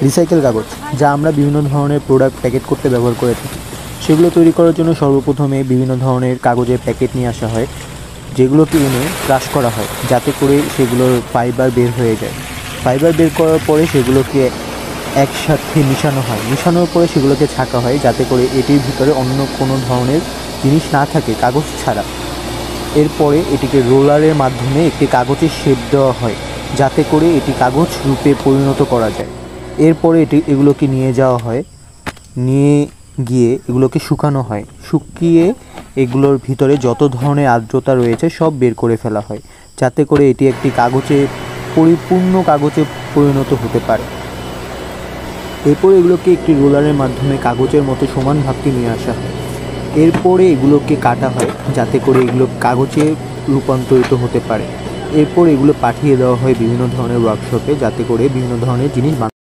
Recycle কাগজ, যা আমরা বিভিন্ন ধরনের প্রোডাক্ট প্যাকেট করতে ব্যবহার করে থাকি। সেগুলো তৈরি করার জন্য সর্বপ্রথমে বিভিন্ন ধরনের কাগজের প্যাকেট নিয়ে আসা হয়, যেগুলোকে এনে ক্রাশ করা হয় যাতে করে সেগুলোর ফাইবার বের হয়ে যায়। ফাইবার বের করার পরে সেগুলোকে একসাথে মিশানো হয়, মিশানোর পরে সেগুলোকে ছাঁকা হয় যাতে করে এটির ভিতরে অন্য কোনো ধরনের জিনিস না থাকে কাগজ ছাড়া। এরপরে এটিকে রোলারের মাধ্যমে একটি কাগজের শেপ দেওয়া হয় যাতে করে এটি কাগজ রূপে পরিণত করা যায়। এরপরে এগুলোকে নিয়ে যাওয়া হয়, নিয়ে গিয়ে এগুলোকে শুকানো হয়, শুকিয়ে এগুলোর ভিতরে যত ধরনের আর্দ্রতা রয়েছে সব বের করে ফেলা হয় যাতে করে এটি একটি পরিপূর্ণ কাগজে পরিণত হতে পারে। এরপরে এগুলোকে একটি রোলারের মাধ্যমে কাগজের মতো সমান ভাবকে নিয়ে আসা হয়। এরপরে এগুলোকে কাটা হয় যাতে করে এগুলো কাগজে রূপান্তরিত হতে পারে। এরপর এগুলো পাঠিয়ে দেওয়া হয় বিভিন্ন ধরনের ওয়ার্কশপে যাতে করে বিভিন্ন ধরনের জিনিস